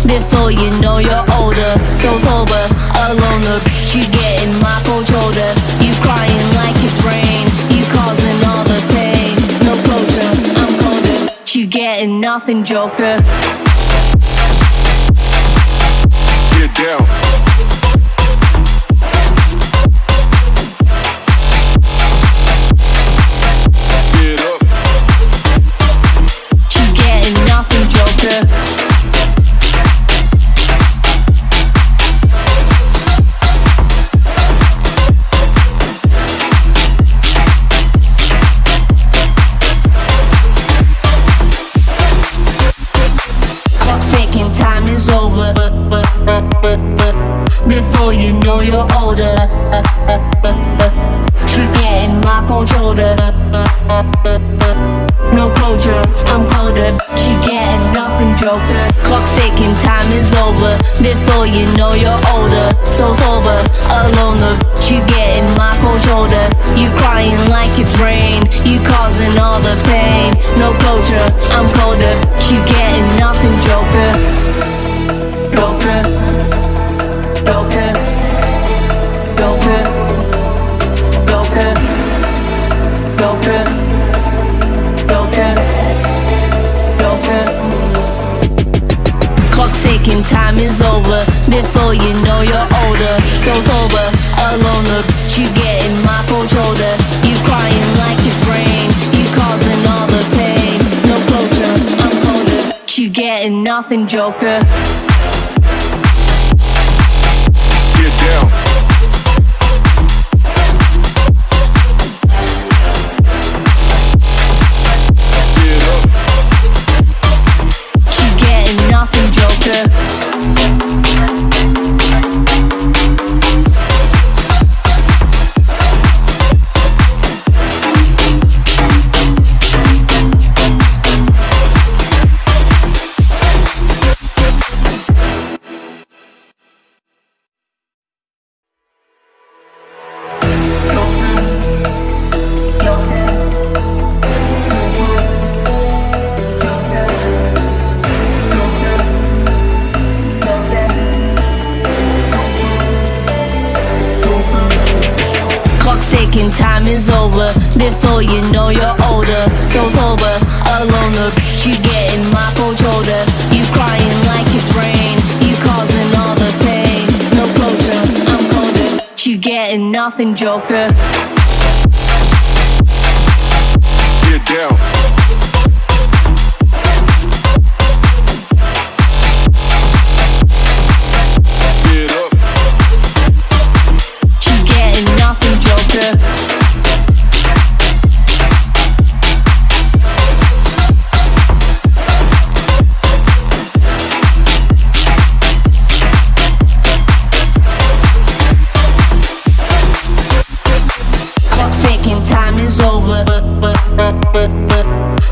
before you know you're older. So sober, alone, the bitch you get in my cold shoulder. You crying like it's rain, you causing all the pain. No closure, I'm colder, you getting nothing, joker. Get down. Before you know you're older, you getting my cold shoulder. No closure, I'm colder, she getting nothing, joker. Clock's ticking, time is over. Before you know you're older, so sober, alone, the you getting my cold shoulder. You crying like it's rain, you causing all the pain. No closure, I'm colder, you getting nothing, joker. Joker. Joker, Joker, Joker, Joker, Joker, Joker. Clock's ticking, time is over. Before you know you're older, so sober, alone, the bitch you getting my cold shoulder. You crying like it's rain, you causing all the pain. No closure, I'm colder, you getting nothing, joker. Get down. Get up. You getting nothing, joker. Time is over, before you know you're older. So sober, alone, the bitch you getting my cold shoulder. You crying like it's rain, you causing all the pain. No closure, I'm colder, you getting nothing, joker. Get down.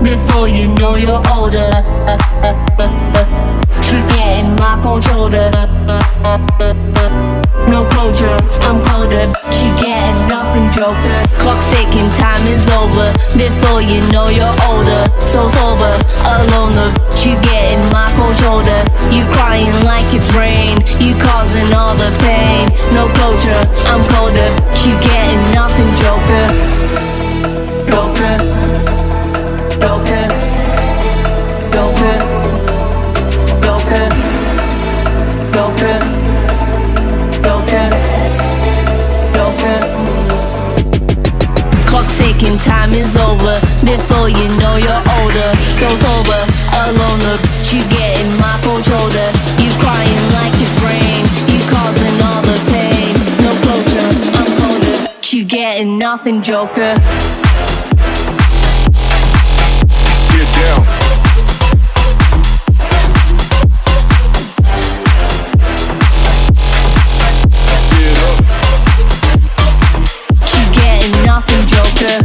Before you know you're older, you getting my cold shoulder. No closure, I'm colder, she getting nothing, joker. Clock's ticking, time is over. Before you know you're older, so sober, alone, the you getting my cold shoulder. You crying like it's rain, you causing all the pain. No closure, I'm colder, you getting nothing, joker. Joker, Joker, Joker, Joker, Joker, Joker, Joker. Clock's ticking, time is over. Before you know you're older, so sober, alone, the bitch you getting my cold shoulder. You crying like it's rain, you causing all the pain. No closure, I'm colder, you getting nothing, joker. Get down. Get up. You getting nothing, joker.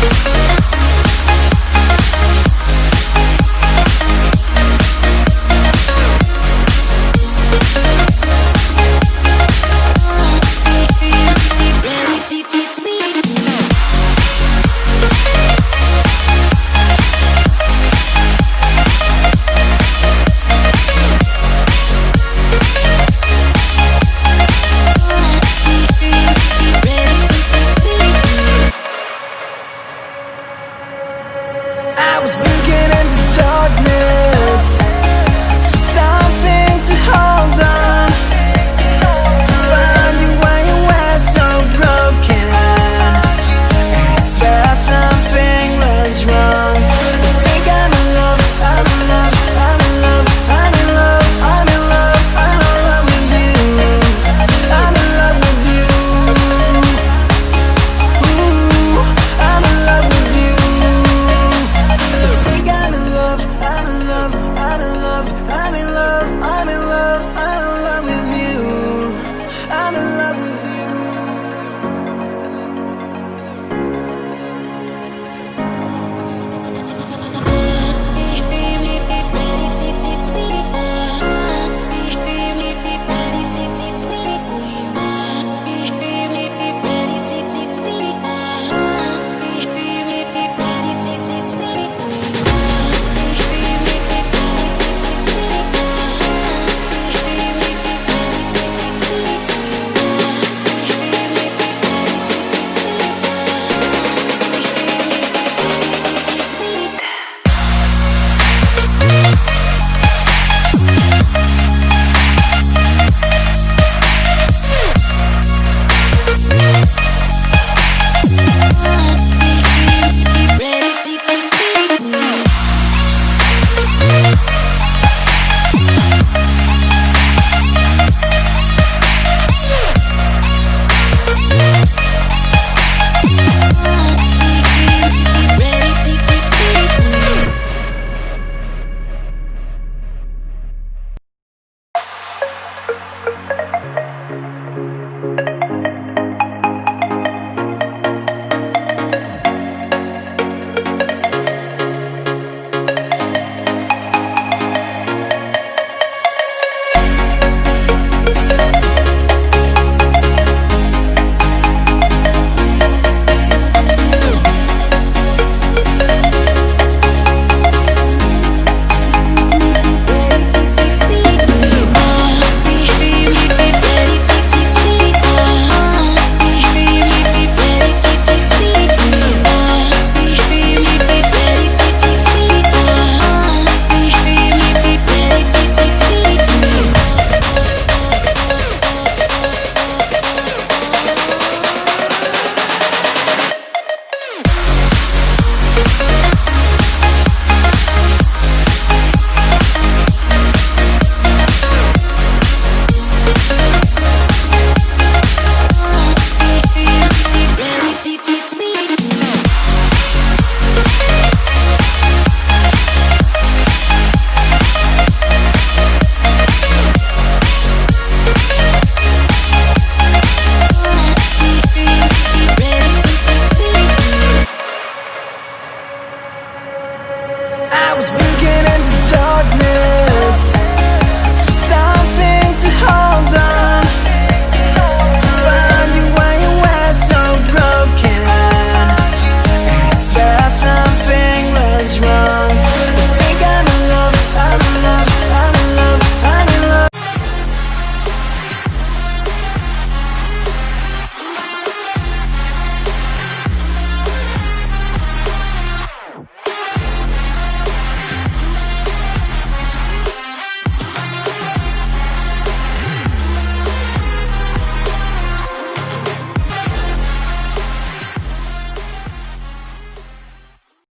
Get